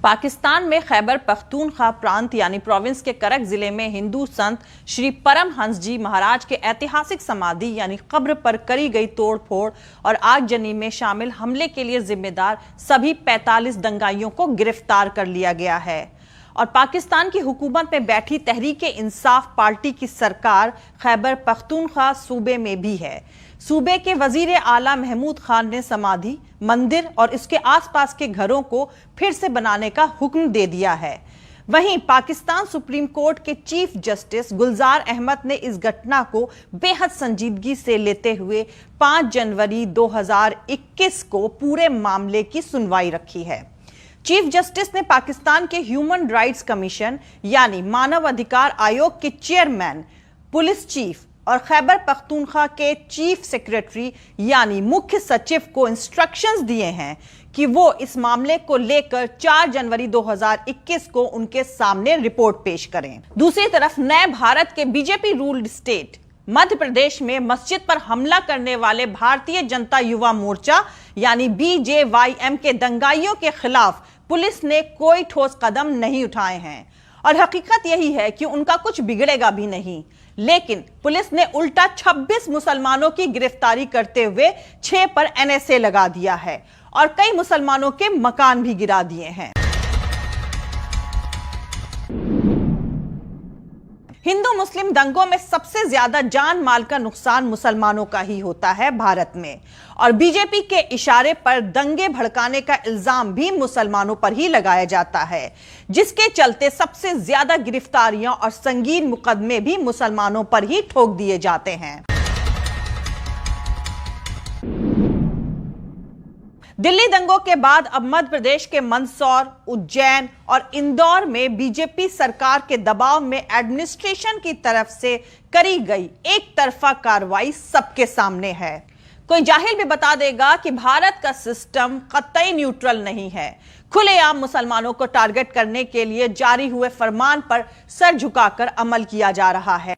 पाकिस्तान में खैबर पख्तूनख्वा प्रांत यानी प्रोविंस के करक जिले में हिंदू संत श्री परमहंस जी महाराज के ऐतिहासिक समाधि यानी कब्र पर करी गई तोड़फोड़ और आगजनी में शामिल हमले के लिए जिम्मेदार सभी 45 दंगाइयों को गिरफ्तार कर लिया गया है। और पाकिस्तान की हुकूमत में बैठी तहरीके इंसाफ पार्टी की सरकार खैबर पख्तूनख्वा सूबे में भी है। सूबे के वजीर आला महमूद खान ने समाधि, मंदिर और इसके आसपास के घरों को फिर से बनाने का हुक्म दे दिया है। वहीं पाकिस्तान सुप्रीम कोर्ट के चीफ जस्टिस गुलजार अहमद ने इस घटना को बेहद संजीदगी से लेते हुए 5 जनवरी 2021 को पूरे मामले की सुनवाई रखी है। चीफ जस्टिस ने पाकिस्तान के ह्यूमन राइट्स कमीशन यानी मानव अधिकार आयोग के चेयरमैन, पुलिस चीफ और खैबर पख्तूनख्वा के चीफ सेक्रेटरी यानी मुख्य सचिव को इंस्ट्रक्शंस दिए हैं कि वो इस मामले को लेकर 4 जनवरी 2021 को उनके सामने रिपोर्ट पेश करें। दूसरी तरफ नए भारत के BJP ruled state Madhya Pradesh में मस्जिद पर हमला करने वाले भारतीय जनता युवा मोर्चा यानी BJYM के दंगाइयों के खिलाफ पुलिस ने कोई ठोस कदम नहीं उठाए हैं और हकीकत यही है कि उनका कुछ बिगड़ेगा भी नहीं। लेकिन पुलिस ने उल्टा 26 मुसलमानों की गिरफ्तारी करते हुए 6 पर NSA लगा दिया है और कई मुसलमानों के मकान भी गिरा दिए हैं। हिंदू मुस्लिम दंगों में सबसे ज्यादा जान माल का नुकसान मुसलमानों का ही होता है भारत में, और बीजेपी के इशारे पर दंगे भड़काने का इल्जाम भी मुसलमानों पर ही लगाया जाता है, जिसके चलते सबसे ज्यादा गिरफ्तारियां और संगीन मुकदमे भी मुसलमानों पर ही ठोक दिए जाते हैं। दिल्ली दंगों के बाद अब मध्य प्रदेश के मंदसौर, उज्जैन और इंदौर में बीजेपी सरकार के दबाव में एडमिनिस्ट्रेशन की तरफ से करी गई एक तरफा कार्रवाई सबके सामने है। कोई जाहिल भी बता देगा कि भारत का सिस्टम कतई न्यूट्रल नहीं है। खुलेआम मुसलमानों को टारगेट करने के लिए जारी हुए फरमान पर सर झुकाकर अमल किया जा रहा है।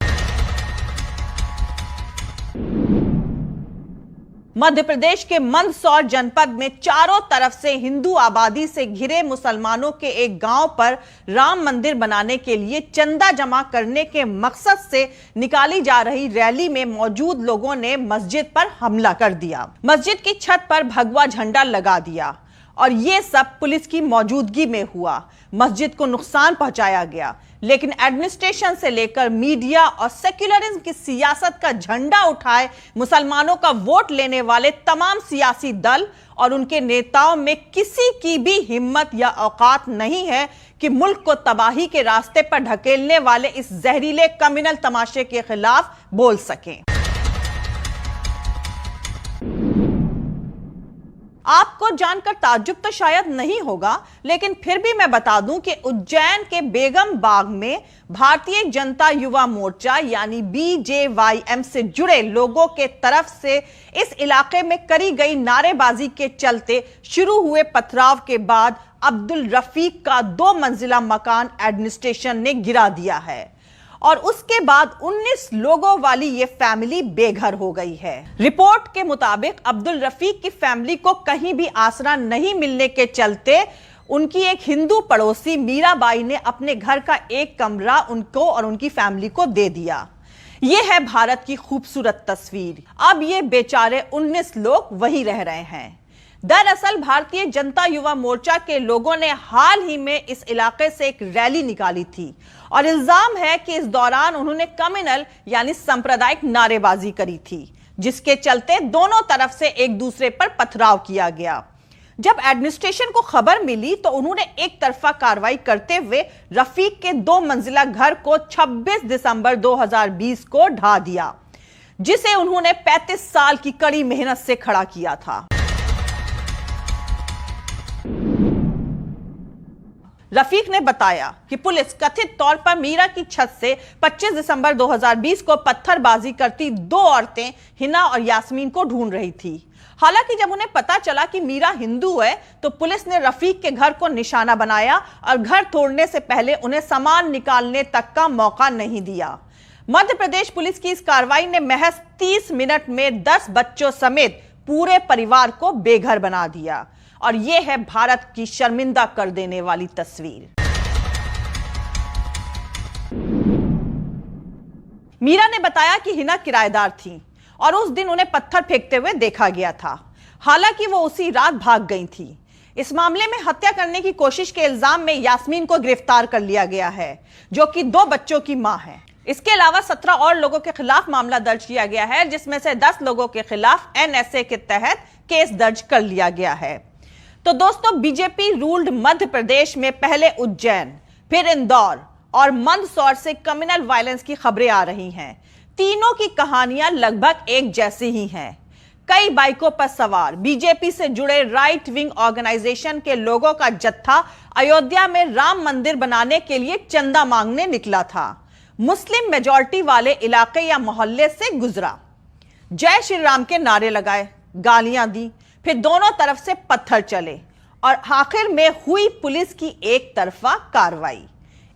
मध्य प्रदेश के मंदसौर जनपद में चारों तरफ से हिंदू आबादी से घिरे मुसलमानों के एक गांव पर राम मंदिर बनाने के लिए चंदा जमा करने के मकसद से निकाली जा रही रैली में मौजूद लोगों ने मस्जिद पर हमला कर दिया। मस्जिद की छत पर भगवा झंडा लगा दिया और यह सब पुलिस की मौजूदगी में हुआ। मस्जिद को नुकसान पहुंचाया गया, लेकिन एडमिनिस्ट्रेशन से लेकर मीडिया और सेक्युलरिज्म की सियासत का झंडा उठाए मुसलमानों का वोट लेने वाले तमाम सियासी दल और उनके नेताओं में किसी की भी हिम्मत या औकात नहीं है कि मुल्क को तबाही के रास्ते पर ढकेलने वाले इस जहरीले कम्युनल तमाशे के खिलाफ बोल सकें। आपको जानकर ताज्जुब तो शायद नहीं होगा, लेकिन फिर भी मैं बता दूं कि उज्जैन के बेगम बाग में भारतीय जनता युवा मोर्चा यानी BJYM से जुड़े लोगों के तरफ से इस इलाके में करी गई नारेबाजी के चलते शुरू हुए पथराव के बाद अब्दुल रफीक का 2 मंजिला मकान एडमिनिस्ट्रेशन ने गिरा दिया है और उसके बाद 19 लोगों वाली ये फैमिली बेघर हो गई है। रिपोर्ट के मुताबिक अब्दुल रफीक की फैमिली को कहीं भी आसरा नहीं मिलने के चलते उनकी एक हिंदू पड़ोसी मीराबाई ने अपने घर का एक कमरा उनको और उनकी फैमिली को दे दिया। यह है भारत की खूबसूरत तस्वीर। अब ये बेचारे 19 लोग वहीं रह रहे हैं। दरअसल भारतीय जनता युवा मोर्चा के लोगों ने हाल ही में इस इलाके से एक रैली निकाली थी और इल्जाम है कि इस दौरान उन्होंने कम्युनल यानी सांप्रदायिक नारेबाजी करी थी, जिसके चलते दोनों तरफ से एक दूसरे पर पथराव किया गया। जब एडमिनिस्ट्रेशन को खबर मिली तो उन्होंने एक तरफा कार्रवाई करते हुए रफीक के 2 मंजिला घर को 26 दिसंबर 2020 को ढा दिया, जिसे उन्होंने 35 साल की कड़ी मेहनत से खड़ा किया था। रफीक ने बताया कि पुलिस कथित तौर पर मीरा की छत से 25 दिसंबर 2020 को पत्थरबाजी करती 2 औरतें हिना और यास्मीन को ढूंढ रही थी। हालांकि जब उन्हें पता चला कि मीरा हिंदू है तो पुलिस ने रफीक के घर को निशाना बनाया और घर तोड़ने से पहले उन्हें सामान निकालने तक का मौका नहीं दिया। मध्य प्रदेश पुलिस की इस कार्रवाई ने महज 30 मिनट में 10 बच्चों समेत पूरे परिवार को बेघर बना दिया। और यह है भारत की शर्मिंदा कर देने वाली तस्वीर। मीरा ने बताया कि हिना किराएदार थी और उस दिन उन्हें पत्थर फेंकते हुए देखा गया था। हालांकि वो उसी रात भाग गई थी। इस मामले में हत्या करने की कोशिश के इल्जाम में यास्मीन को गिरफ्तार कर लिया गया है, जो कि 2 बच्चों की मां है। इसके अलावा 17 और लोगों के खिलाफ मामला दर्ज किया गया है, जिसमें से 10 लोगों के खिलाफ NSA के तहत केस दर्ज कर लिया गया है। तो दोस्तों, बीजेपी रूल्ड मध्य प्रदेश में पहले उज्जैन, फिर इंदौर और मंदसौर से कम्युनल वायलेंस की खबरें आ रही हैं। तीनों की कहानियां लगभग एक जैसी ही हैं। कई बाइकों पर सवार बीजेपी से जुड़े राइट विंग ऑर्गेनाइजेशन के लोगों का जत्था अयोध्या में राम मंदिर बनाने के लिए चंदा मांगने निकला था। मुस्लिम मेजॉरिटी वाले इलाके या मोहल्ले से गुजरा, जय श्री राम के नारे लगाए, गालियां दी, फिर दोनों तरफ से पत्थर चले और आखिर में हुई पुलिस की एक तरफा कार्रवाई।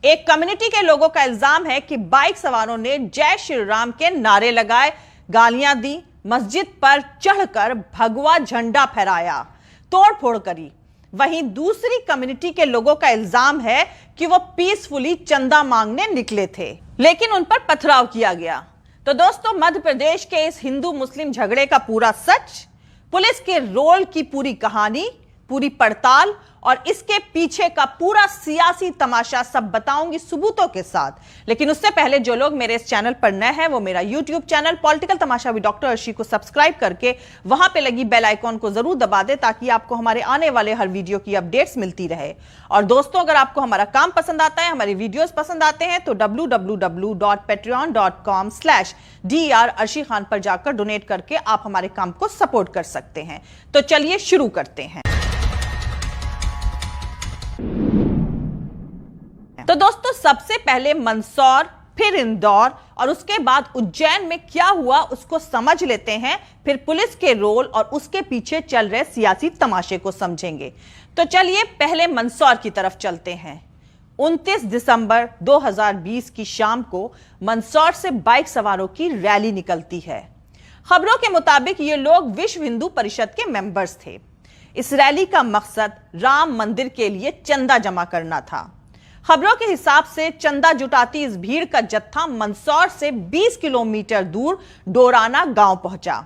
एक कम्युनिटी के लोगों का इल्जाम है कि बाइक सवारों ने जय श्री राम के नारे लगाए, गालियां दी, मस्जिद पर चढ़कर भगवा झंडा फहराया, तोड़फोड़ करी। वहीं दूसरी कम्युनिटी के लोगों का इल्जाम है कि वो पीसफुली चंदा मांगने निकले थे, लेकिन उन पर पथराव किया गया। तो दोस्तों, मध्य प्रदेश के इस हिंदू मुस्लिम झगड़े का पूरा सच, पुलिस के रोल की पूरी कहानी, पूरी पड़ताल और इसके पीछे का पूरा सियासी तमाशा सब बताऊंगी सबूतों के साथ। लेकिन उससे पहले जो लोग मेरे इस चैनल पर नए हैं वो मेरा YouTube channel political Tamasha with doctor Arshi को सब्सक्राइब करके वहां पे लगी बेल आइकॉन को जरूर दबा दे, ताकि आपको हमारे आने वाले हर वीडियो की अपडेट्स मिलती रहे। और दोस्तों, अगर आपको हमारा काम पसंद आता है, हमारी वीडियोस पसंद आते हैं, तो www.patreon.com/dr अर्शी खान पर जाकर डोनेट करके आप हमारे काम को सपोर्ट कर सकते हैं। तो चलिए शुरू करते हैं। तो दोस्तों, सबसे पहले मंदसौर, फिर इंदौर और उसके बाद उज्जैन में क्या हुआ उसको समझ लेते हैं, फिर पुलिस के रोल और उसके पीछे चल रहे सियासी तमाशे को समझेंगे। तो चलिए पहले मंदसौर की तरफ चलते हैं। 29 दिसंबर 2020 की शाम को मंदसौर से बाइक सवारों की रैली निकलती है। खबरों के मुताबिक ये लोग विश्व हिंदू परिषद के मेंबर्स थे। इस रैली का मकसद राम मंदिर के लिए चंदा जमा करना था। खबरों के हिसाब से चंदा जुटाती इस भीड़ का जत्था मंदसौर से 20 किलोमीटर दूर डोराना गांव पहुंचा।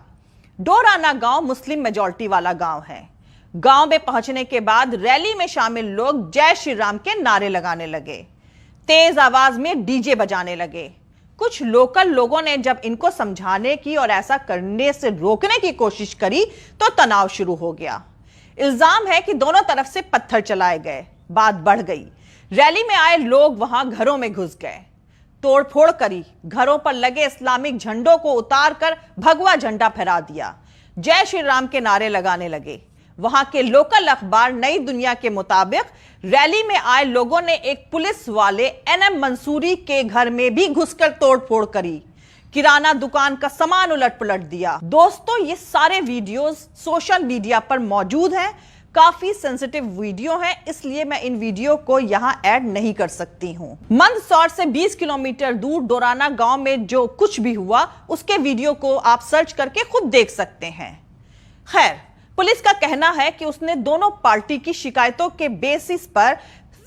डोराना गांव मुस्लिम मेजॉरिटी वाला गांव है। गांव में पहुंचने के बाद रैली में शामिल लोग जय श्री राम के नारे लगाने लगे, तेज आवाज में डीजे बजाने लगे। कुछ लोकल लोगों ने जब इनको समझाने की और ऐसा करने से रोकने की कोशिश करी तो तनाव शुरू हो गया। इल्जाम है कि दोनों तरफ से पत्थर चलाए गए। बात बढ़ गई। रैली में आए लोग वहां घरों में घुस गए, तोड़फोड़ करी, घरों पर लगे इस्लामिक झंडों को उतारकर भगवा झंडा फहरा दिया, जय श्री राम के नारे लगाने लगे। वहां के लोकल अखबार नई दुनिया के मुताबिक रैली में आए लोगों ने एक पुलिस वाले NM मंसूरी के घर में भी घुसकर तोड़फोड़ करी, किराना दुकान का सामान उलट पुलट दिया। दोस्तों, ये सारे वीडियोस सोशल मीडिया पर मौजूद हैं। काफी सेंसिटिव वीडियो है, इसलिए मैं इन वीडियो को यहां ऐड नहीं कर सकती हूं। मंदसौर से 20 किलोमीटर दूर डोराना गांव में जो कुछ भी हुआ उसके वीडियो को आप सर्च करके खुद देख सकते हैं। खैर, पुलिस का कहना है कि उसने दोनों पार्टी की शिकायतों के बेसिस पर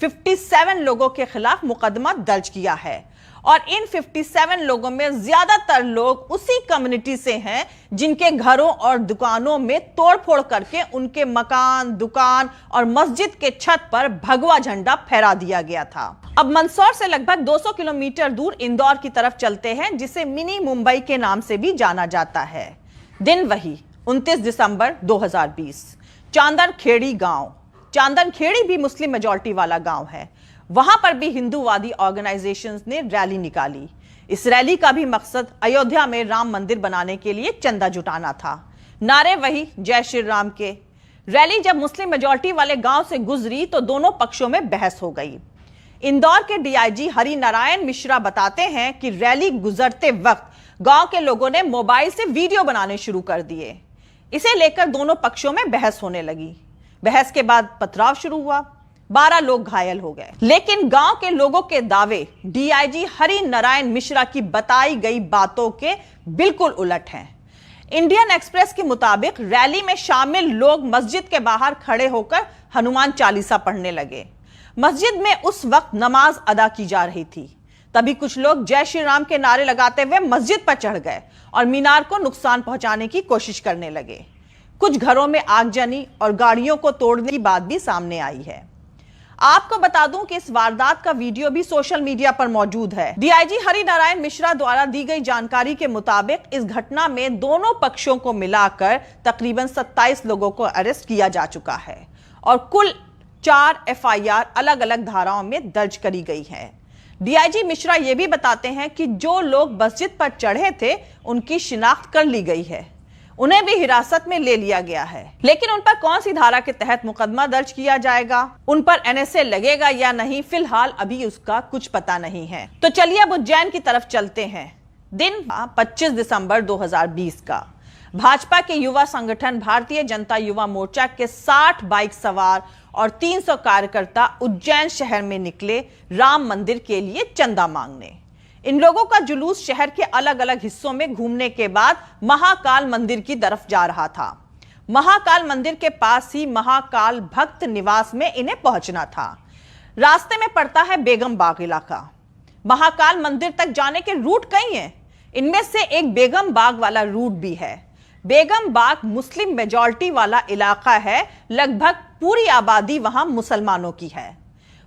57 लोगों के खिलाफ मुकदमा दर्ज किया है और इन 57 लोगों में ज्यादातर लोग उसी कम्युनिटी से हैं जिनके घरों और दुकानों में तोड़फोड़ करके उनके मकान, दुकान और मस्जिद के छत पर भगवा झंडा फहरा दिया गया था। अब मंदसौर से लगभग 200 किलोमीटर दूर इंदौर की तरफ चलते हैं, जिसे मिनी मुंबई के नाम से भी जाना जाता है। दिन वही 29 दिसंबर 2020, चांदनखेड़ी गांव। चांदनखेड़ी भी मुस्लिम मेजॉरिटी वाला गांव है। वहां पर भी हिंदूवादी ऑर्गेनाइजेशंस ने रैली निकाली। इस रैली का भी मकसद अयोध्या में राम मंदिर बनाने के लिए चंदा जुटाना था। नारे वही जय श्री राम के। रैली जब मुस्लिम मेजॉरिटी वाले गांव से गुजरी तो दोनों पक्षों में बहस हो गई। इंदौर के DIG हरि नारायण मिश्रा बताते हैं कि रैली गुजरते वक्त गांव के लोगों ने मोबाइल से वीडियो बनाने शुरू कर दिए। इसे लेकर दोनों पक्षों में बहस होने लगी। बहस के बाद पथराव शुरू हुआ। 12 लोग घायल हो गए। लेकिन गांव के लोगों के दावे DIG हरि नारायण मिश्रा की बताई गई बातों के बिल्कुल उलट हैं। इंडियन एक्सप्रेस के मुताबिक रैली में शामिल लोग मस्जिद के बाहर खड़े होकर हनुमान चालीसा पढ़ने लगे। मस्जिद में उस वक्त नमाज अदा की जा रही थी। तभी कुछ लोग जय श्री राम के नारे लगाते हुए मस्जिद पर चढ़ गए और मीनार को नुकसान पहुंचाने की कोशिश करने लगे। कुछ घरों में आगजनी और गाड़ियों को तोड़ने की बात भी सामने आई है। आपको बता दूं कि इस वारदात का वीडियो भी सोशल मीडिया पर मौजूद है। डीआईजी हरिनारायण मिश्रा द्वारा दी गई जानकारी के मुताबिक इस घटना में दोनों पक्षों को मिलाकर तकरीबन 27 लोगों को अरेस्ट किया जा चुका है और कुल 4 एफआईआर अलग अलग धाराओं में दर्ज करी गई है। डीआईजी मिश्रा यह भी बताते हैं कि जो लोग मस्जिद पर चढ़े थे उनकी शिनाख्त कर ली गई है, उन्हें भी हिरासत में ले लिया गया है, लेकिन उन पर कौन सी धारा के तहत मुकदमा दर्ज किया जाएगा, उन पर एनएसए लगेगा या नहीं, फिलहाल अभी उसका कुछ पता नहीं है। तो चलिए अब उज्जैन की तरफ चलते हैं। दिन 25 दिसंबर 2020 का भाजपा के युवा संगठन भारतीय जनता युवा मोर्चा के 60 बाइक सवार और 300 कार्यकर्ता उज्जैन शहर में निकले राम मंदिर के लिए चंदा मांगने। इन लोगों का जुलूस शहर के अलग अलग हिस्सों में घूमने के बाद महाकाल मंदिर की तरफ जा रहा था। महाकाल मंदिर के पास ही महाकाल भक्त निवास में इन्हें पहुंचना था। रास्ते में पड़ता है बेगम बाग इलाका। महाकाल मंदिर तक जाने के रूट कई हैं, इनमें से एक बेगम बाग वाला रूट भी है। बेगम बाग मुस्लिम मेजॉरिटी वाला इलाका है, लगभग पूरी आबादी वहां मुसलमानों की है।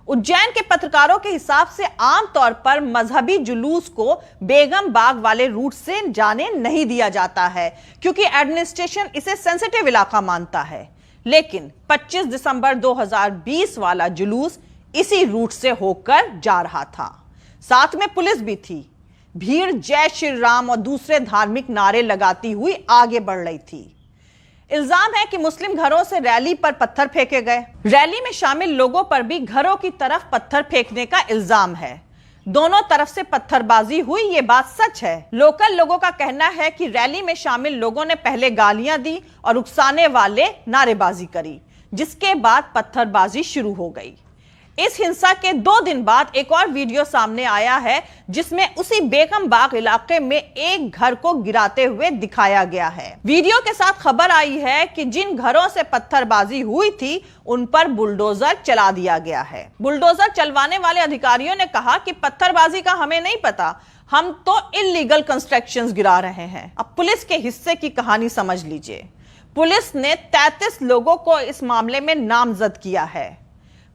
उज्जैन के पत्रकारों के हिसाब से आमतौर पर मजहबी जुलूस को बेगम बाग वाले रूट से जाने नहीं दिया जाता है क्योंकि एडमिनिस्ट्रेशन इसे सेंसिटिव इलाका मानता है। लेकिन 25 दिसंबर 2020 वाला जुलूस इसी रूट से होकर जा रहा था। साथ में पुलिस भी थी। भीड़ जय श्री राम और दूसरे धार्मिक नारे लगाती हुई आगे बढ़ रही थी। इल्जाम है कि मुस्लिम घरों से रैली पर पत्थर फेंके गए। रैली में शामिल लोगों पर भी घरों की तरफ पत्थर फेंकने का इल्जाम है। दोनों तरफ से पत्थरबाजी हुई, ये बात सच है। लोकल लोगों का कहना है कि रैली में शामिल लोगों ने पहले गालियां दी और उकसाने वाले नारेबाजी करी, जिसके बाद पत्थरबाजी शुरू हो गई। इस हिंसा के 2 दिन बाद एक और वीडियो सामने आया है जिसमें उसी बेगम बाग इलाके में एक घर को गिराते हुए दिखाया गया है। वीडियो के साथ खबर आई है कि जिन घरों से पत्थरबाजी हुई थी उन पर बुलडोजर चला दिया गया है। बुलडोजर चलवाने वाले अधिकारियों ने कहा कि पत्थरबाजी का हमें नहीं पता, हम तो इल्लीगल कंस्ट्रक्शंस गिरा रहे हैं। अब पुलिस के हिस्से की कहानी समझ लीजिए। पुलिस ने 33 लोगों को इस मामले में नामजद किया है।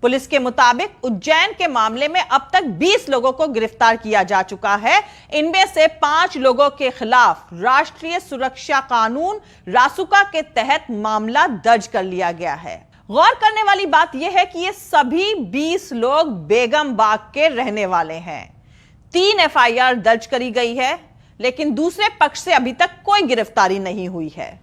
पुलिस के मुताबिक उज्जैन के मामले में अब तक 20 लोगों को गिरफ्तार किया जा चुका है। इनमें से 5 लोगों के खिलाफ राष्ट्रीय सुरक्षा कानून रासुका के तहत मामला दर्ज कर लिया गया है। गौर करने वाली बात यह है कि ये सभी 20 लोग बेगम बाग के रहने वाले हैं। 3 एफआईआर दर्ज करी गई है, लेकिन दूसरे पक्ष से अभी तक कोई गिरफ्तारी नहीं हुई है।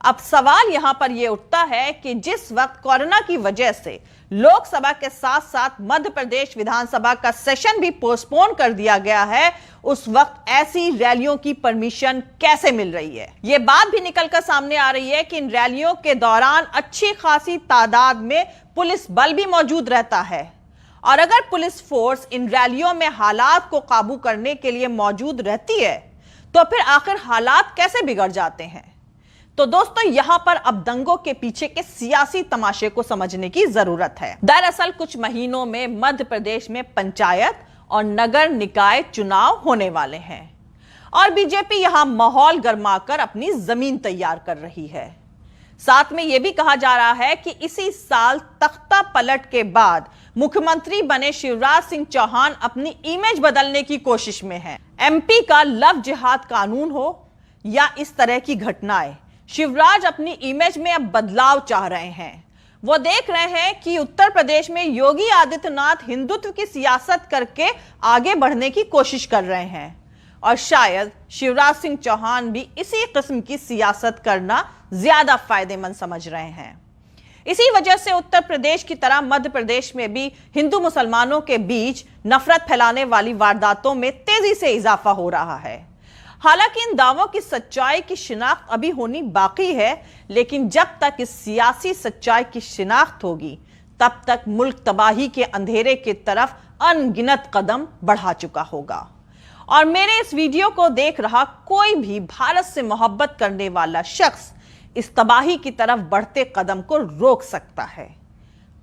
अब सवाल यहां पर यह उठता है कि जिस वक्त कोरोना की वजह से लोकसभा के साथ साथ मध्य प्रदेश विधानसभा का सेशन भी पोस्टपोन कर दिया गया है, उस वक्त ऐसी रैलियों की परमिशन कैसे मिल रही है। यह बात भी निकलकर सामने आ रही है कि इन रैलियों के दौरान अच्छी खासी तादाद में पुलिस बल भी मौजूद रहता है और अगर पुलिस फोर्स इन रैलियों में हालात को काबू करने के लिए मौजूद रहती है तो फिर आखिर हालात कैसे बिगड़ जाते हैं। तो दोस्तों, यहां पर अब दंगों के पीछे के सियासी तमाशे को समझने की जरूरत है। दरअसल कुछ महीनों में मध्य प्रदेश में पंचायत और नगर निकाय चुनाव होने वाले हैं और बीजेपी यहां माहौल गरमाकर अपनी जमीन तैयार कर रही है। साथ में यह भी कहा जा रहा है कि इसी साल तख्ता पलट के बाद मुख्यमंत्री बने शिवराज सिंह चौहान अपनी इमेज बदलने की कोशिश में हैं। एमपी का लव जिहाद कानून हो या इस तरह की घटनाएं, शिवराज अपनी इमेज में अब बदलाव चाह रहे हैं। वो देख रहे हैं कि उत्तर प्रदेश में योगी आदित्यनाथ हिंदुत्व की सियासत करके आगे बढ़ने की कोशिश कर रहे हैं और शायद शिवराज सिंह चौहान भी इसी किस्म की सियासत करना ज्यादा फायदेमंद समझ रहे हैं। इसी वजह से उत्तर प्रदेश की तरह मध्य प्रदेश में भी हिंदू मुसलमानों के बीच नफरत फैलाने वाली वारदातों में तेजी से इजाफा हो रहा है। हालांकि इन दावों की सच्चाई की शिनाख्त अभी होनी बाकी है, लेकिन जब तक इस सियासी सच्चाई की शिनाख्त होगी तब तक मुल्क तबाही के अंधेरे की तरफ अनगिनत कदम बढ़ा चुका होगा और मेरे इस वीडियो को देख रहा कोई भी भारत से मोहब्बत करने वाला शख्स इस तबाही की तरफ बढ़ते कदम को रोक सकता है।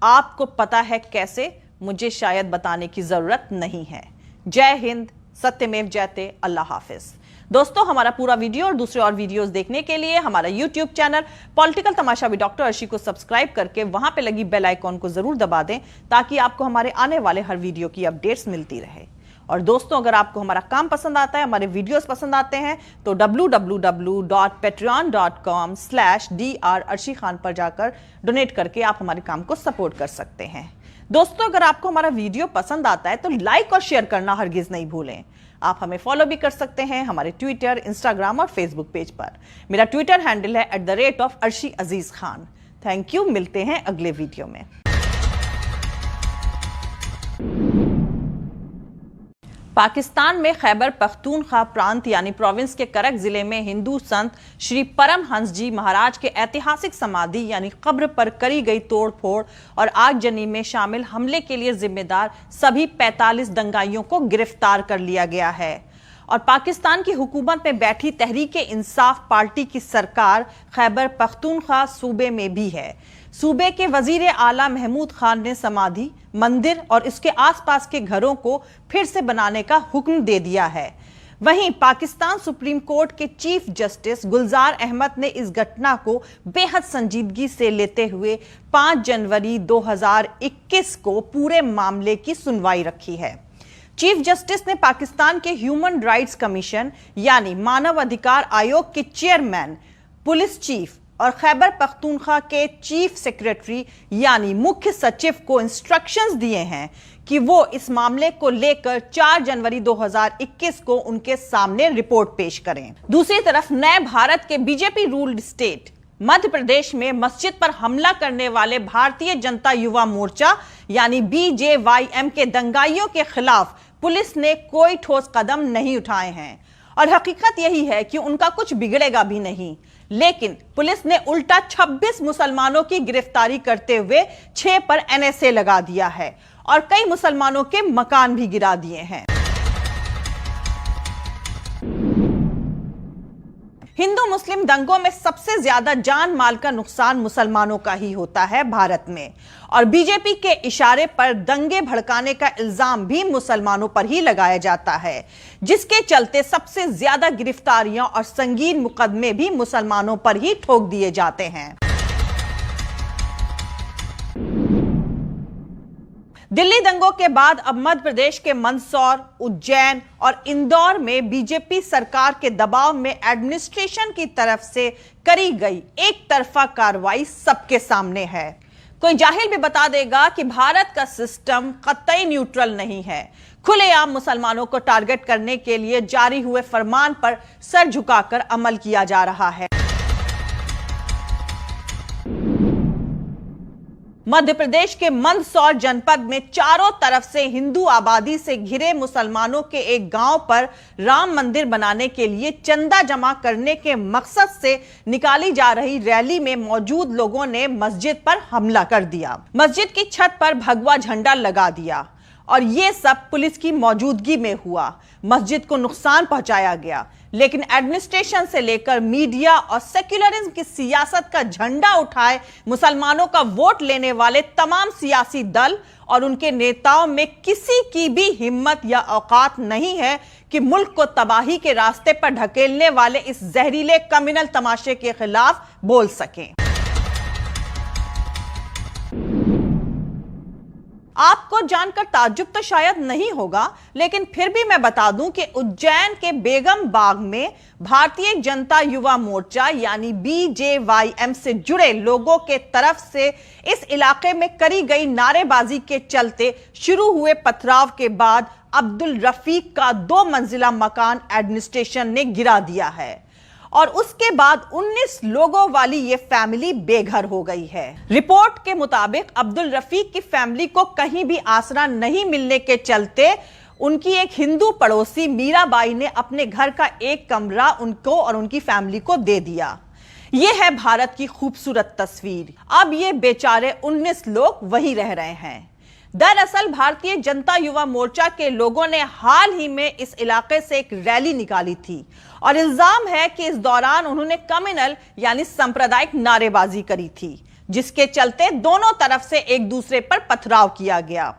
आपको पता है कैसे? मुझे शायद बताने की जरूरत नहीं है। जय हिंद, सत्यमेव जयते, अल्लाह हाफिज। दोस्तों, हमारा पूरा वीडियो और दूसरे और वीडियोस देखने के लिए हमारा YouTube channel political Tamasha with doctor Arshi को सब्सक्राइब करके वहां पे लगी बेल आइकॉन को जरूर दबा दें, ताकि आपको हमारे आने वाले हर वीडियो की अपडेट्स मिलती रहे। और दोस्तों, अगर आपको हमारा काम पसंद आता है, हमारे वीडियोस पसंद आते हैं, तो www.patreon.com/dr अर्शी खान पर जाकर डोनेट करके आप हमारे काम को सपोर्ट कर सकते हैं। दोस्तों, अगर आपको हमारा वीडियो पसंद आता है तो लाइक और शेयर करना हरगिज नहीं भूलें। आप हमें फॉलो भी कर सकते हैं हमारे ट्विटर, इंस्टाग्राम और फेसबुक पेज पर। मेरा ट्विटर हैंडल है @अर्शी अजीज खान। Thank you. मिलते हैं अगले वीडियो में। पाकिस्तान में खैबर पख्तूनख्वा प्रांत यानी प्रोविंस के करक जिले में हिंदू संत श्री परमहंस जी महाराज के ऐतिहासिक समाधि यानी कब्र पर करी गई तोड़फोड़ और आगजनी में शामिल हमले के लिए जिम्मेदार सभी 45 दंगाइयों को गिरफ्तार कर लिया गया है। और पाकिस्तान की हुकूमत में बैठी तहरीक इंसाफ पार्टी की सरकार खैबर पख्तूनख्वा सूबे में भी है। सूबे के वजीर आला महमूद खान ने समाधि, मंदिर और इसके आसपास के घरों को फिर से बनाने का हुक्म दे दिया है। वहीं पाकिस्तान सुप्रीम कोर्ट के चीफ जस्टिस गुलजार अहमद ने इस घटना को बेहद संजीदगी से लेते हुए 5 जनवरी 2021 को पूरे मामले की सुनवाई रखी है। चीफ जस्टिस ने पाकिस्तान के ह्यूमन राइट्स कमीशन यानी मानव अधिकार आयोग के चेयरमैन, पुलिस चीफ और खैबर पख्तूनख्वा के चीफ सेक्रेटरी यानी मुख्य सचिव को इंस्ट्रक्शंस दिए हैं कि वो इस मामले को लेकर 4 जनवरी 2021 को उनके सामने रिपोर्ट पेश करें। दूसरी तरफ नए भारत के BJP ruled state Madhya Pradesh में मस्जिद पर हमला करने वाले भारतीय जनता युवा मोर्चा यानी BJYM के दंगाइयों के खिलाफ पुलिस ने कोई ठोस कदम नहीं उठाए हैं। और हकीकत यही है कि उनका कुछ बिगड़ेगा भी नहीं, लेकिन पुलिस ने उल्टा 26 मुसलमानों की गिरफ्तारी करते हुए 6 पर NSA लगा दिया है और कई मुसलमानों के मकान भी गिरा दिए हैं। हिंदू मुस्लिम दंगों में सबसे ज्यादा जान माल का नुकसान मुसलमानों का ही होता है भारत में, और बीजेपी के इशारे पर दंगे भड़काने का इल्जाम भी मुसलमानों पर ही लगाया जाता है, जिसके चलते सबसे ज्यादा गिरफ्तारियां और संगीन मुकदमे भी मुसलमानों पर ही ठोक दिए जाते हैं। दिल्ली दंगों के बाद अब मध्य प्रदेश के मंदसौर, उज्जैन और इंदौर में बीजेपी सरकार के दबाव में एडमिनिस्ट्रेशन की तरफ से करी गई एक तरफा कार्रवाई सबके सामने है। कोई जाहिल भी बता देगा कि भारत का सिस्टम कतई न्यूट्रल नहीं है। खुलेआम मुसलमानों को टारगेट करने के लिए जारी हुए फरमान पर सर झुकाकर अमल किया जा रहा है। मध्य प्रदेश के मंदसौर जनपद में चारों तरफ से हिंदू आबादी से घिरे मुसलमानों के एक गांव पर राम मंदिर बनाने के लिए चंदा जमा करने के मकसद से निकाली जा रही रैली में मौजूद लोगों ने मस्जिद पर हमला कर दिया। मस्जिद की छत पर भगवा झंडा लगा दिया और यह सब पुलिस की मौजूदगी में हुआ। मस्जिद को नुकसान पहुंचाया गया, लेकिन एडमिनिस्ट्रेशन से लेकर मीडिया और सेक्युलरिज्म की सियासत का झंडा उठाए मुसलमानों का वोट लेने वाले तमाम सियासी दल और उनके नेताओं में किसी की भी हिम्मत या औकात नहीं है कि मुल्क को तबाही के रास्ते पर ढकेलने वाले इस जहरीले कम्युनल तमाशे के खिलाफ बोल सकें। आपको जानकर ताज्जुब तो शायद नहीं होगा, लेकिन फिर भी मैं बता दूं कि उज्जैन के बेगम बाग में भारतीय जनता युवा मोर्चा यानी BJYM से जुड़े लोगों के तरफ से इस इलाके में करी गई नारेबाजी के चलते शुरू हुए पथराव के बाद अब्दुल रफीक का 2 मंजिला मकान एडमिनिस्ट्रेशन ने गिरा दिया है और उसके बाद 19 लोगों वाली ये फैमिली बेघर हो गई है। रिपोर्ट के मुताबिक अब्दुल रफीक की फैमिली को कहीं भी आसरा नहीं मिलने के चलते उनकी एक हिंदू पड़ोसी मीराबाई ने अपने घर का एक कमरा उनको और उनकी फैमिली को दे दिया। यह है भारत की खूबसूरत तस्वीर। अब ये बेचारे 19 लोग वहीं रह रहे हैं। दरअसल भारतीय जनता युवा मोर्चा के लोगों ने हाल ही में इस इलाके से एक रैली निकाली थी और इल्जाम है कि इस दौरान उन्होंने कम्युनल यानी सांप्रदायिक नारेबाजी करी थी, जिसके चलते दोनों तरफ से एक दूसरे पर पथराव किया गया।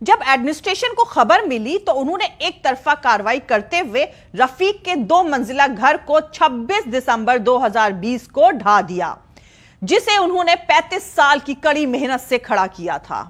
जब एडमिनिस्ट्रेशन को खबर मिली तो उन्होंने एक तरफा कार्रवाई करते हुए रफीक के 2 मंजिला घर को 26 दिसंबर 2020 को ढा दिया, जिसे उन्होंने 35 साल की कड़ी मेहनत से खड़ा किया था।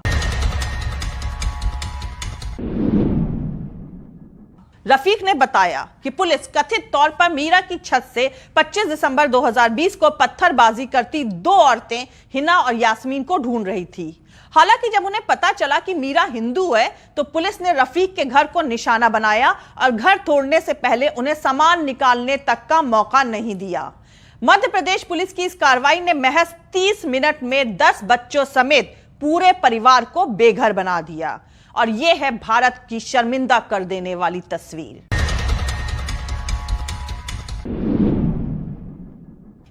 रफीक ने बताया कि पुलिस कथित तौर पर मीरा की छत से 25 दिसंबर 2020 को पत्थरबाजी करती 2 औरतें हिना और यास्मीन को ढूंढ रही थी। हालांकि जब उन्हें पता चला कि मीरा हिंदू है तो पुलिस ने रफीक के घर को निशाना बनाया और घर तोड़ने से पहले उन्हें सामान निकालने तक का मौका नहीं दिया। मध्य प्रदेश पुलिस की इस कार्रवाई ने महज 30 मिनट में 10 बच्चों समेत पूरे परिवार को बेघर बना दिया और यह है भारत की शर्मिंदा कर देने वाली तस्वीर।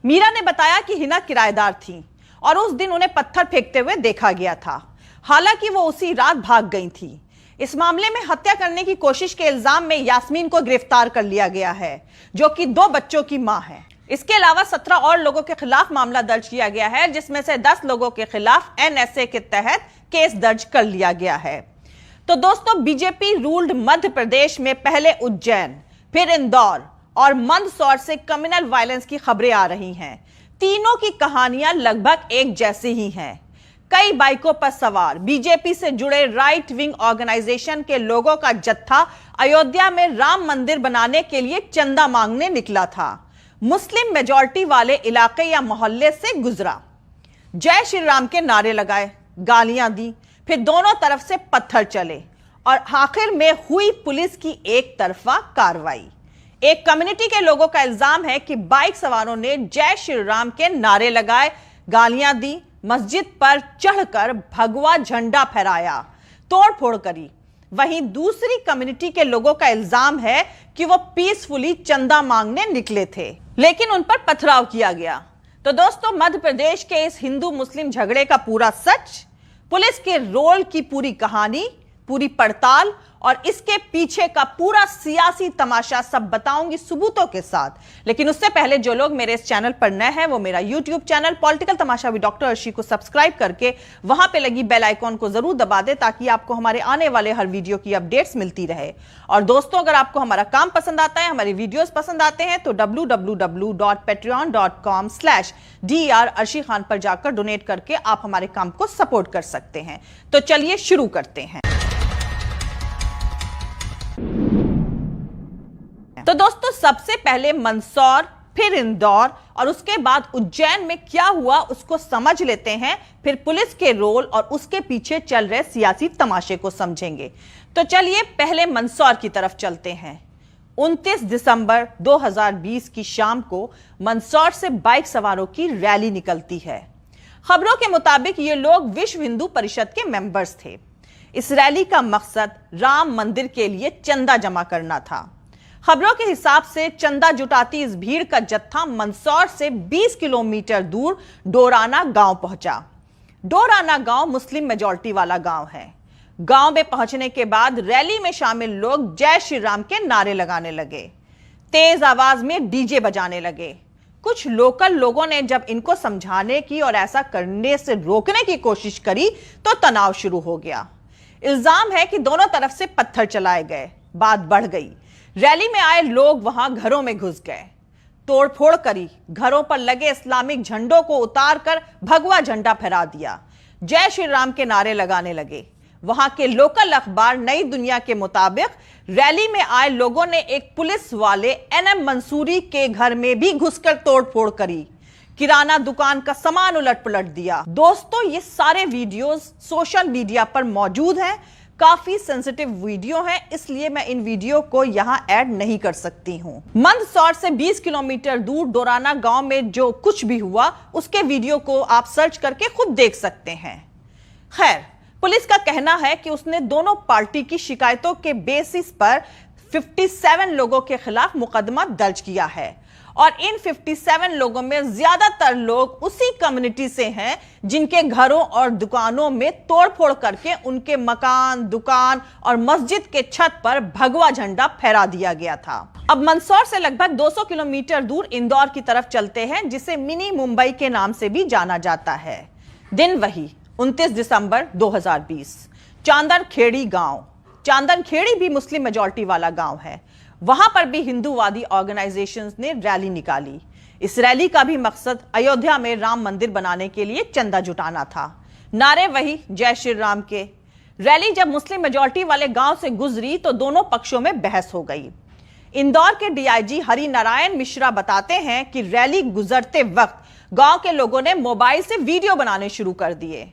मीरा ने बताया कि हिना किराएदार थी और उस दिन उन्हें पत्थर फेंकते हुए देखा गया था। हालांकि वो उसी रात भाग गई थी। इस मामले में हत्या करने की कोशिश के इल्जाम में यास्मीन को गिरफ्तार कर लिया गया है, जो कि 2 बच्चों की मां है। इसके अलावा 17 और लोगों के खिलाफ मामला दर्ज किया गया है, जिसमें से 10 लोगों के खिलाफ एनएसए के तहत केस दर्ज कर लिया गया है। तो दोस्तों, बीजेपी रूल्ड मध्य प्रदेश में पहले उज्जैन, फिर इंदौर और मंदसौर से कम्युनल वायलेंस की खबरें आ रही हैं। तीनों की कहानियां लगभग एक जैसी ही हैं। कई बाइकों पर सवार बीजेपी से जुड़े राइट विंग ऑर्गेनाइजेशन के लोगों का जत्था अयोध्या में राम मंदिर बनाने के लिए चंदा मांगने निकला था। मुस्लिम मेजॉरिटी वाले इलाके या मोहल्ले से गुजरा, जय श्री राम के नारे लगाए, गालियां दी, फिर दोनों तरफ से पत्थर चले और आखिर में हुई पुलिस की एक तरफा कार्रवाई। एक कम्युनिटी के लोगों का इल्जाम है कि बाइक सवारों ने जय श्री राम के नारे लगाए, गालियां दी, मस्जिद पर चढ़कर भगवा झंडा फहराया, तोड़फोड़ करी। वहीं दूसरी कम्युनिटी के लोगों का इल्जाम है कि वो पीसफुली चंदा मांगने निकले थे, लेकिन उन पर पथराव किया गया। तो दोस्तों, मध्य प्रदेश के इस हिंदू मुस्लिम झगड़े का पूरा सच, पुलिस के रोल की पूरी कहानी, पूरी पड़ताल और इसके पीछे का पूरा सियासी तमाशा सब बताऊंगी सबूतों के साथ। लेकिन उससे पहले जो लोग मेरे इस चैनल पर नए हैं वो मेरा YouTube channel political Tamasha with doctor Arshi को सब्सक्राइब करके वहां पे लगी बेल आइकॉन को जरूर दबा दे, ताकि आपको हमारे आने वाले हर वीडियो की अपडेट्स मिलती रहे। और दोस्तों, अगर आपको हमारा काम पसंद आता है, हमारे वीडियोस पसंद आते हैं तो www.patreon.com/dr अर्शी खान पर जाकर डोनेट करके आप हमारे काम को सपोर्ट कर सकते हैं। तो चलिए शुरू करते हैं। तो दोस्तों, सबसे पहले मंदसौर, फिर इंदौर और उसके बाद उज्जैन में क्या हुआ उसको समझ लेते हैं, फिर पुलिस के रोल और उसके पीछे चल रहे सियासी तमाशे को समझेंगे। तो चलिए पहले मंदसौर की तरफ चलते हैं। 29 दिसंबर 2020 की शाम को मंदसौर से बाइक सवारों की रैली निकलती है। खबरों के मुताबिक ये लोग विश्व हिंदू परिषद के मेंबर्स थे। इस रैली का मकसद राम मंदिर के लिए चंदा जमा करना था। खबरों के हिसाब से चंदा जुटाती इस भीड़ का जत्था मंदसौर से 20 किलोमीटर दूर डोराना गांव पहुंचा। डोराना गांव मुस्लिम मेजॉरिटी वाला गांव है। गांव में पहुंचने के बाद रैली में शामिल लोग जय श्री राम के नारे लगाने लगे, तेज आवाज में डीजे बजाने लगे। कुछ लोकल लोगों ने जब इनको समझाने की और ऐसा करने से रोकने की कोशिश करी तो तनाव शुरू हो गया। इल्जाम है कि दोनों तरफ से पत्थर चलाए गए। बात बढ़ गई। रैली में आए लोग वहां घरों में घुस गए, तोड़फोड़ करी, घरों पर लगे इस्लामिक झंडों को उतारकर भगवा झंडा फहरा दिया, जय श्री राम के नारे लगाने लगे। वहां के लोकल अखबार नई दुनिया के मुताबिक रैली में आए लोगों ने एक पुलिस वाले एनएम मंसूरी के घर में भी घुसकर तोड़फोड़ करी, किराना दुकान का सामान उलट पलट दिया। दोस्तों, ये सारे वीडियोस सोशल मीडिया पर मौजूद हैं। काफी सेंसिटिव वीडियो है, इसलिए मैं इन वीडियो को यहां ऐड नहीं कर सकती हूं। मंदसौर से 20 किलोमीटर दूर डोराना गांव में जो कुछ भी हुआ उसके वीडियो को आप सर्च करके खुद देख सकते हैं। खैर, पुलिस का कहना है कि उसने दोनों पार्टी की शिकायतों के बेसिस पर 57 लोगों के खिलाफ मुकदमा दर्ज किया है और इन 57 लोगों में ज्यादातर लोग उसी कम्युनिटी से हैं जिनके घरों और दुकानों में तोड़फोड़ करके उनके मकान, दुकान और मस्जिद के छत पर भगवा झंडा फहरा दिया गया था। अब मंदसौर से लगभग 200 किलोमीटर दूर इंदौर की तरफ चलते हैं, जिसे मिनी मुंबई के नाम से भी जाना जाता है। दिन वही 29 दिसंबर 2020, चांदनखेड़ी गांव। चांदनखेड़ी भी मुस्लिम मेजॉरिटी वाला गांव है। वहां पर भी हिंदूवादी ऑर्गेनाइजेशंस ने रैली निकाली। इस रैली का भी मकसद अयोध्या में राम मंदिर बनाने के लिए चंदा जुटाना था। नारे वही जय श्री राम के। रैली जब मुस्लिम मेजॉरिटी वाले गांव से गुजरी तो दोनों पक्षों में बहस हो गई। इंदौर के डीआईजी हरि नारायण मिश्रा बताते हैं कि रैली गुजरते वक्त गांव के लोगों ने मोबाइल से वीडियो बनाने शुरू कर दिए।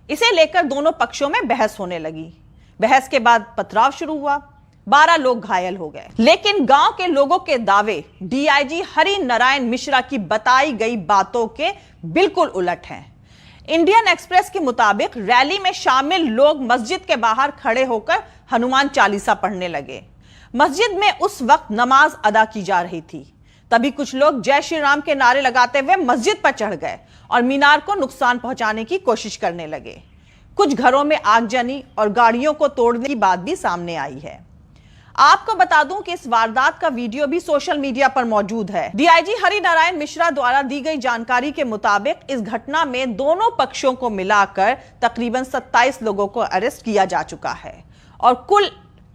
इसे लेकर दोनों पक्षों में बहस होने लगी। बहस के बाद पथराव शुरू हुआ। 12 लोग घायल हो गए। लेकिन गांव के लोगों के दावे डीआईजी हरि नारायण मिश्रा की बताई गई बातों के बिल्कुल उलट हैं। इंडियन एक्सप्रेस के मुताबिक रैली में शामिल लोग मस्जिद के बाहर खड़े होकर हनुमान चालीसा पढ़ने लगे। मस्जिद में उस वक्त नमाज अदा की जा रही थी। तभी कुछ लोग जय श्री राम के नारे लगाते हुए मस्जिद पर चढ़ गए और मीनार को नुकसान पहुंचाने की कोशिश करने लगे। कुछ घरों में आगजनी और गाड़ियों को तोड़ने की बात भी सामने आई है। आपको बता दूं कि इस वारदात का वीडियो भी सोशल मीडिया पर मौजूद है। डीआईजी हरि नारायण मिश्रा द्वारा दी गई जानकारी के मुताबिक इस घटना में दोनों पक्षों को मिलाकर तकरीबन 27 लोगों को अरेस्ट किया जा चुका है और कुल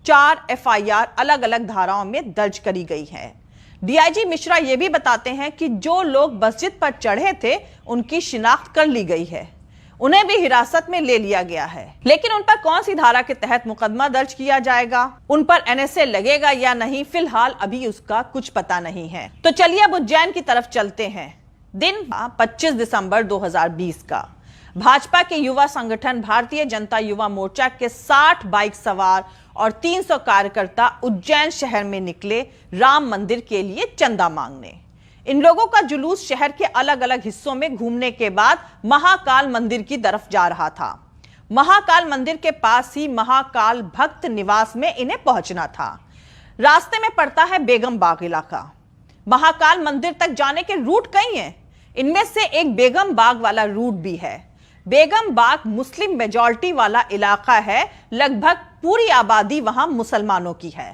4 एफआईआर अलग अलग धाराओं में दर्ज करी गई है। डीआईजी मिश्रा यह भी बताते हैं कि जो लोग मस्जिद पर चढ़े थे उनकी शिनाख्त कर ली गई है। उन्हें भी हिरासत में ले लिया गया है, लेकिन उन पर कौन सी धारा के तहत मुकदमा दर्ज किया जाएगा, उन पर एनएसए लगेगा या नहीं, फिलहाल अभी उसका कुछ पता नहीं है। तो चलिए अब उज्जैन की तरफ चलते हैं। दिन 25 दिसंबर 2020 का। भाजपा के युवा संगठन भारतीय जनता युवा मोर्चा के 60 बाइक सवार और 300 कार्यकर्ता उज्जैन शहर में निकले राम मंदिर के लिए चंदा मांगने। इन लोगों का जुलूस शहर के अलग अलग हिस्सों में घूमने के बाद महाकाल मंदिर की तरफ जा रहा था। महाकाल मंदिर के पास ही महाकाल भक्त निवास में इन्हें पहुंचना था। रास्ते में पड़ता है बेगम बाग इलाका। महाकाल मंदिर तक जाने के रूट कई हैं। इनमें से एक बेगम बाग वाला रूट भी है। बेगम बाग मुस्लिम मेजॉरिटी वाला इलाका है। लगभग पूरी आबादी वहां मुसलमानों की है।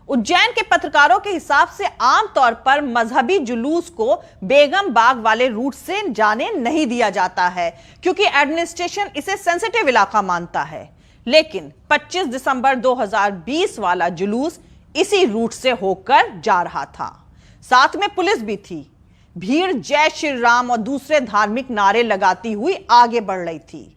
उज्जैन के पत्रकारों के हिसाब से आमतौर पर मजहबी जुलूस को बेगम बाग वाले रूट से जाने नहीं दिया जाता है, क्योंकि एडमिनिस्ट्रेशन इसे सेंसिटिव इलाका मानता है। लेकिन 25 दिसंबर 2020 वाला जुलूस इसी रूट से होकर जा रहा था। साथ में पुलिस भी थी। भीड़ जय श्री राम और दूसरे धार्मिक नारे लगाती हुई आगे बढ़ रही थी।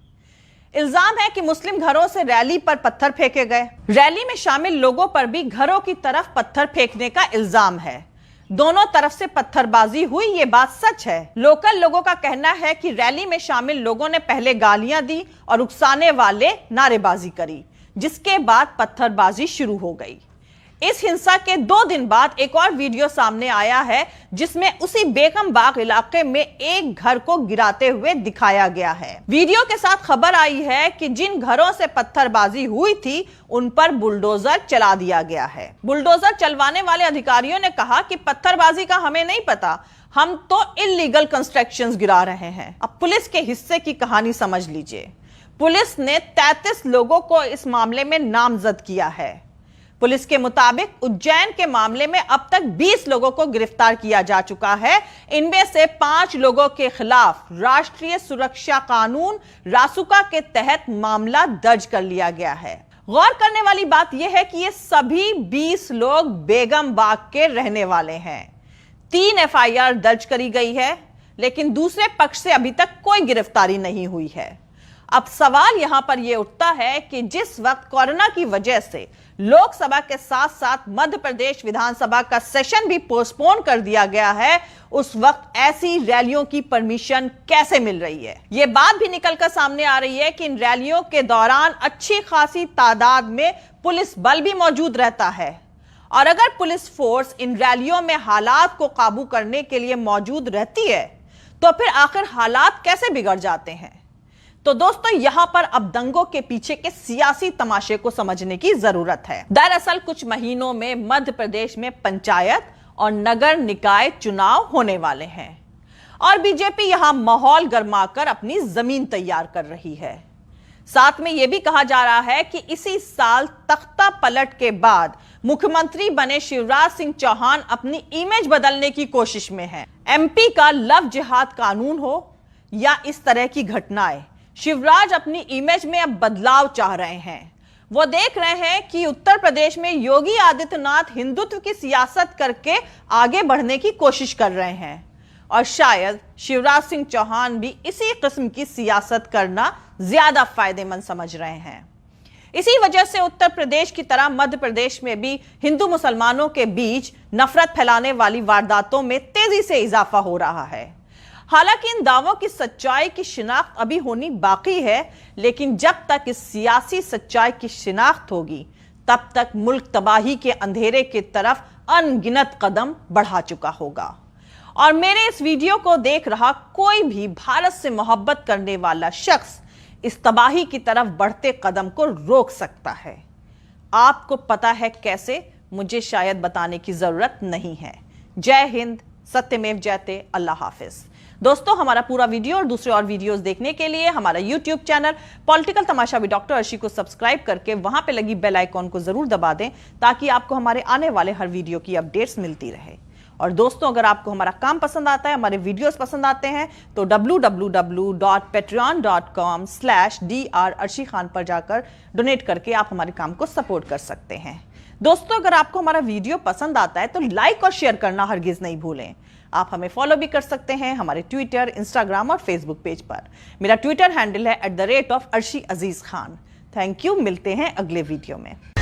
इल्जाम है कि मुस्लिम घरों से रैली पर पत्थर फेंके गए। रैली में शामिल लोगों पर भी घरों की तरफ पत्थर फेंकने का इल्जाम है। दोनों तरफ से पत्थरबाजी हुई, ये बात सच है। लोकल लोगों का कहना है कि रैली में शामिल लोगों ने पहले गालियां दी और उकसाने वाले नारेबाजी करी, जिसके बाद पत्थरबाजी शुरू हो गई। इस हिंसा के 2 दिन बाद एक और वीडियो सामने आया है, जिसमें उसी बेगम बाग इलाके में एक घर को गिराते हुए दिखाया गया है। वीडियो के साथ खबर आई है कि जिन घरों से पत्थरबाजी हुई थी उन पर बुलडोजर चला दिया गया है। बुलडोजर चलवाने वाले अधिकारियों ने कहा कि पत्थरबाजी का हमें नहीं पता, हम तो इल्लीगल कंस्ट्रक्शंस गिरा रहे हैं। अब पुलिस के हिस्से की कहानी समझ लीजिए। पुलिस ने 33 लोगों को इस मामले में नामजद किया है। पुलिस के मुताबिक उज्जैन के मामले में अब तक 20 लोगों को गिरफ्तार किया जा चुका है। इनमें से 5 लोगों के खिलाफ राष्ट्रीय सुरक्षा कानून रासुका के तहत मामला दर्ज कर लिया गया है। गौर करने वाली बात यह है कि ये सभी 20 लोग बेगम बाग के रहने वाले हैं। 3 एफआईआर दर्ज करी गई है, लेकिन दूसरे पक्ष से अभी तक कोई गिरफ्तारी नहीं हुई है। अब सवाल यहां पर यह उठता है कि जिस वक्त कोरोना की वजह से लोकसभा के साथ साथ मध्य प्रदेश विधानसभा का सेशन भी पोस्टपोन कर दिया गया है, उस वक्त ऐसी रैलियों की परमिशन कैसे मिल रही है। यह बात भी निकलकर सामने आ रही है कि इन रैलियों के दौरान अच्छी खासी तादाद में पुलिस बल भी मौजूद रहता है, और अगर पुलिस फोर्स इन रैलियों में हालात को काबू करने के लिए मौजूद रहती है, तो फिर आखिर हालात कैसे बिगड़ जाते हैं। तो दोस्तों, यहां पर अब दंगों के पीछे के सियासी तमाशे को समझने की जरूरत है। दरअसल कुछ महीनों में मध्य प्रदेश में पंचायत और नगर निकाय चुनाव होने वाले हैं और बीजेपी यहां माहौल गरमाकर अपनी जमीन तैयार कर रही है। साथ में यह भी कहा जा रहा है कि इसी साल तख्ता पलट के बाद मुख्यमंत्री बने शिवराज सिंह चौहान अपनी इमेज बदलने की कोशिश में हैं। एमपी का लव जिहाद कानून हो या इस तरह की घटनाएं, शिवराज अपनी इमेज में अब बदलाव चाह रहे हैं। वो देख रहे हैं कि उत्तर प्रदेश में योगी आदित्यनाथ हिंदुत्व की सियासत करके आगे बढ़ने की कोशिश कर रहे हैं और शायद शिवराज सिंह चौहान भी इसी किस्म की सियासत करना ज्यादा फायदेमंद समझ रहे हैं। इसी वजह से उत्तर प्रदेश की तरह मध्य प्रदेश में भी हिंदू मुसलमानों के बीच नफरत फैलाने वाली वारदातों में तेजी से इजाफा हो रहा है। हालांकि इन दावों की सच्चाई की शिनाख्त अभी होनी बाकी है, लेकिन जब तक इस सियासी सच्चाई की शिनाख्त होगी तब तक मुल्क तबाही के अंधेरे की तरफ अनगिनत कदम बढ़ा चुका होगा। और मेरे इस वीडियो को देख रहा कोई भी भारत से मोहब्बत करने वाला शख्स इस तबाही की तरफ बढ़ते कदम को रोक सकता है। आपको पता है कैसे? मुझे शायद बताने की जरूरत नहीं है। जय हिंद, सत्यमेव जयते, अल्लाह हाफिज। दोस्तों, हमारा पूरा वीडियो और दूसरे और वीडियोस देखने के लिए हमारा YouTube channel political Tamasha with doctor Arshi को सब्सक्राइब करके वहां पे लगी बेल आइकॉन को जरूर दबा दें ताकि आपको हमारे आने वाले हर वीडियो की अपडेट्स मिलती रहे। और दोस्तों, अगर आपको हमारा काम पसंद आता है, हमारे वीडियोस पसंद आते हैं तो www.patreon.com/Dr अर्शी खान पर जाकर डोनेट करके आप हमारे काम को सपोर्ट कर सकते हैं। दोस्तों, अगर आपको हमारा वीडियो पसंद आता है तो लाइक और शेयर करना हरगिज नहीं भूलें। आप हमें फॉलो भी कर सकते हैं हमारे ट्विटर, इंस्टाग्राम और फेसबुक पेज पर। मेरा ट्विटर हैंडल है @ArshieAzizKhan। Thank you. मिलते हैं अगले वीडियो में।